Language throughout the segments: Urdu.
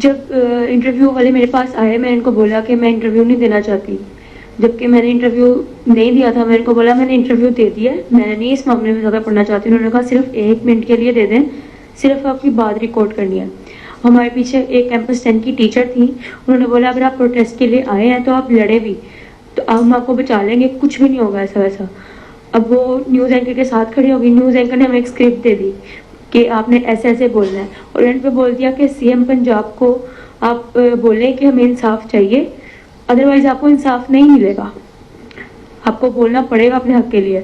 جب انٹرویو والے میرے پاس آئے میں ان کو بولا کہ میں انٹرویو نہیں دینا چاہتی، جبکہ میں نے انٹرویو نہیں دیا تھا. میں ان کو بولا میں نے انٹرویو دے دیا ہے، میں نہیں اس معاملے میں زیادہ پڑھنا چاہتی. انہوں نے کہا صرف 1 منٹ کے لیے دے دیں، صرف آپ کی بات ریکارڈ کرنی ہے. ہمارے پیچھے ایک کیمپس 10 کی ٹیچر تھی، انہوں نے بولا اگر آپ پروٹیسٹ کے لیے آئے ہیں تو آپ لڑے بھی تو ہم آپ کو بچا لیں گے، کچھ بھی نہیں ہوگا ایسا ویسا. اب وہ نیوز اینکر کے ساتھ کھڑی ہوگی، نیوز اینکر نے ہمیں ایک اسکرپٹ دے دی کہ آپ نے ایسے ایسے بولنا ہے، اور اینڈ پہ بول دیا کہ سی ایم پنجاب کو آپ بولیں کہ ہمیں انصاف چاہیے، ادروائز آپ کو انصاف نہیں ملے گا، آپ کو بولنا پڑے گا اپنے حق کے لیے.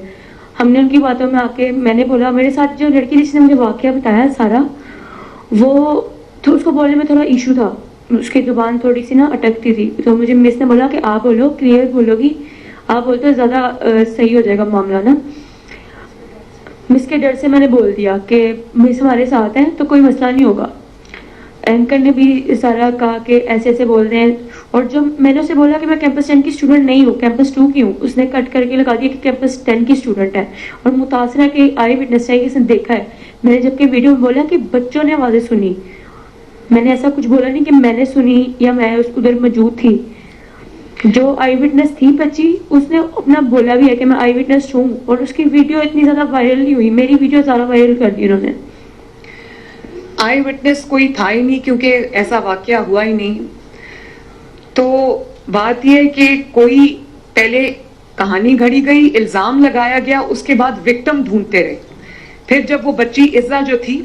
ہم نے ان کی باتوں میں آ کے میں نے بولا، میرے ساتھ جو لڑکی جس نے مجھے واقعہ بتایا سارا، وہ تو اس کو بولنے میں تھوڑا ایشو تھا، اس کی زبان تھوڑی سی نا اٹکتی تھی. تو مجھے مس نے بولا کہ آپ بولو، کلیئر بولو گی، آپ بولتے ہو زیادہ صحیح ہو جائے گا معاملہ نا. مس کے ڈر سے میں نے بول دیا کہ مس ہمارے ساتھ ہیں تو کوئی مسئلہ نہیں ہوگا. اینکر نے بھی سارا کہا کہ ایسے ایسے بول رہے ہیں، اور جب میں نے اسے بولا کہ میں کیمپس 10 کی اسٹوڈنٹ نہیں ہوں، کیمپس 2 کی ہوں، اس نے کٹ کر کے لگا دیا کہ کیمپس 10 کی اسٹوڈنٹ ہے، اور متاثرہ کہ آئی وٹنس ہے، اس نے دیکھا ہے. میں نے جبکہ ویڈیو میں بولا کہ بچوں نے آوازیں سنی، میں نے ایسا کچھ بولا نہیں کہ میں نے سنی یا میں ادھر موجود تھی. جو آئی وٹنس تھی بچی، اس نے اپنا بولا بھی ہے کہ میں آئی وٹنس ہوں، اور اس کی ویڈیو اتنی زیادہ وائرل نہیں ہوئی، میری ویڈیو زیادہ وائرل کر دی انہوں نے. آئی وٹنس کوئی تھا ہی نہیں کیونکہ ایسا واقعہ ہوا ہی نہیں. تو بات یہ ہے کہ کوئی پہلے کہانی گھڑی گئی، الزام لگایا گیا، اس کے بعد وکٹم ڈھونڈتے رہے. پھر جب وہ بچی عزہ جو تھی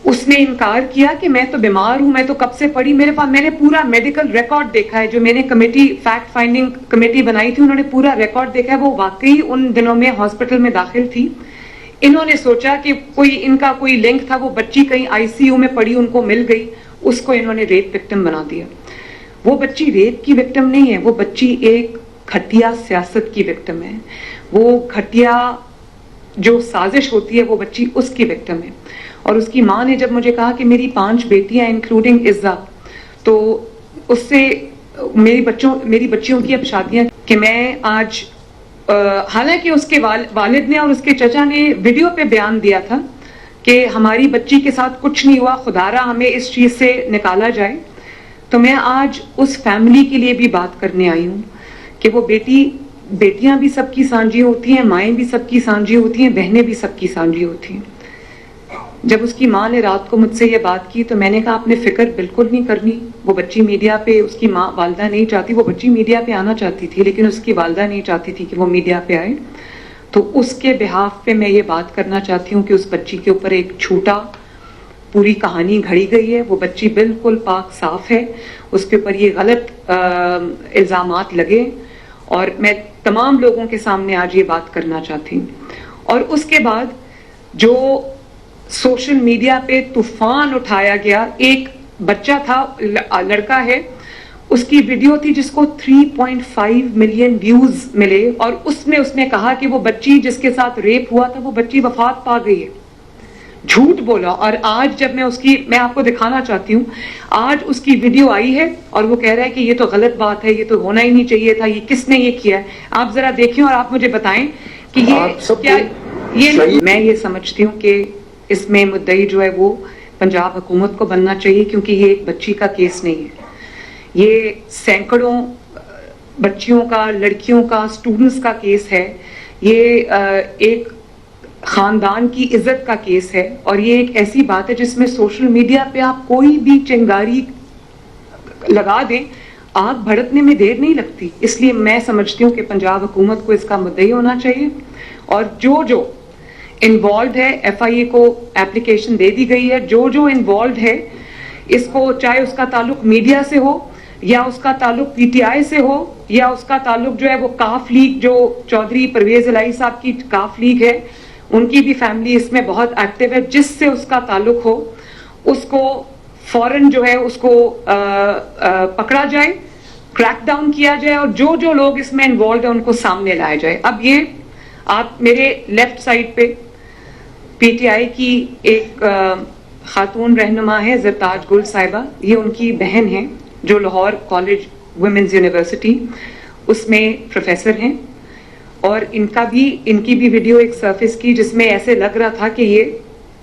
اس نے انکار کیا کہ میں تو بیمار ہوں، میں تو کب سے پڑھی، میرے پاس میں نے پورا میڈیکل ریکارڈ دیکھا ہے، جو میں نے کمیٹی فیکٹ فائنڈنگ کمیٹی بنائی تھی انہوں نے پورا ریکارڈ دیکھا ہے، وہ واقعی ان دنوں میں ہاسپٹل میں داخل تھی. انہوں نے سوچا کہ کوئی ان کا کوئی لنک تھا، وہ بچی کہیں آئی سی یو میں پڑی، ان کو مل گئی، اس کو انہوں نے ریپ وکٹم بنا دیا. وہ بچی ریپ کی وکٹم نہیں ہے، وہ بچی ایک گھٹیا سیاست کی وکٹم ہے. وہ گھٹیا جو سازش ہوتی ہے وہ بچی اس کی وکٹم ہے. اور اس کی ماں نے جب مجھے کہا کہ میری 5 بیٹیاں انکلوڈنگ عزہ، تو اس سے میری بچیوں کی اب شادیاں، کہ میں آج حالانکہ اس کے والد نے اور اس کے چچا نے ویڈیو پہ بیان دیا تھا کہ ہماری بچی کے ساتھ کچھ نہیں ہوا، خدارا ہمیں اس چیز سے نکالا جائے. تو میں آج اس فیملی کے لیے بھی بات کرنے آئی ہوں کہ وہ بیٹیاں بھی سب کی سانجی ہوتی ہیں، مائیں بھی سب کی سانجی ہوتی ہیں، بہنیں بھی سب کی سانجی ہوتی ہیں. جب اس کی ماں نے رات کو مجھ سے یہ بات کی تو میں نے کہا آپ نے فکر بالکل نہیں کرنی. وہ بچی میڈیا پہ، اس کی ماں والدہ نہیں چاہتی، وہ بچی میڈیا پہ آنا چاہتی تھی لیکن اس کی والدہ نہیں چاہتی تھی کہ وہ میڈیا پہ آئے. تو اس کے بہاف پہ میں یہ بات کرنا چاہتی ہوں کہ اس بچی کے اوپر ایک جھوٹا پوری کہانی گھڑی گئی ہے. وہ بچی بالکل پاک صاف ہے، اس کے اوپر یہ غلط الزامات لگے، اور میں تمام لوگوں کے سامنے آج یہ بات کرنا چاہتی ہوں. اور اس کے بعد جو سوشل میڈیا پہ طوفان اٹھایا گیا، ایک بچہ تھا، لڑکا ہے، اس کی ویڈیو تھی جس کو 3.5 ملین ویوز ملے، اور اس نے کہا کہ وہ بچی جس کے ساتھ ریپ ہوا تھا وہ بچی وفات پا گئی ہے. جھوٹ بولا. اور آج جب میں آپ کو دکھانا چاہتی ہوں، آج اس کی ویڈیو آئی ہے اور وہ کہہ رہا ہے کہ یہ تو غلط بات ہے، یہ تو ہونا ہی نہیں چاہیے تھا، یہ کس نے یہ کیا ہے. آپ ذرا دیکھیں اور آپ مجھے بتائیں کہ یہ کیا. میں یہ سمجھتی ہوں کہ اس میں مدعی جو ہے وہ پنجاب حکومت کو بننا چاہیے، کیونکہ یہ ایک بچی کا کیس نہیں ہے، یہ سینکڑوں بچیوں کا، لڑکیوں کا، اسٹوڈنٹس کا کیس ہے. یہ ایک خاندان کی عزت کا کیس ہے، اور یہ ایک ایسی بات ہے جس میں سوشل میڈیا پہ آپ کوئی بھی چنگاری لگا دیں، آگ بھڑکنے میں دیر نہیں لگتی. اس لیے میں سمجھتی ہوں کہ پنجاب حکومت کو اس کا مدعی ہونا چاہیے، اور جو انوالوڈ ہے، ایف آئی اے کو اپلیکیشن دے دی گئی ہے، جو انوالوڈ ہے اس کو، چاہے اس کا تعلق میڈیا سے ہو یا اس کا تعلق پی ٹی آئی سے ہو یا اس کا تعلق جو ہے وہ کاف لیگ، جو چودھری پرویز الہی صاحب کی کاف لیگ ہے، ان کی بھی فیملی اس میں بہت ایکٹیو ہے. جس سے اس کا تعلق ہو اس کو فوراً جو ہے اس کو پکڑا جائے، کریک ڈاؤن کیا جائے، اور جو لوگ اس میں انوالوڈ ہیں ان کو سامنے لایا جائے. اب یہ آپ میرے لیفٹ سائڈ پہ پی ٹی آئی کی ایک خاتون رہنما ہے زرتاج گل صاحبہ، یہ ان کی بہن ہیں جو لاہور کالج ویمنز یونیورسٹی اس میں پروفیسر ہیں، اور ان کی بھی ویڈیو ایک سرفس کی جس میں ایسے لگ رہا تھا کہ یہ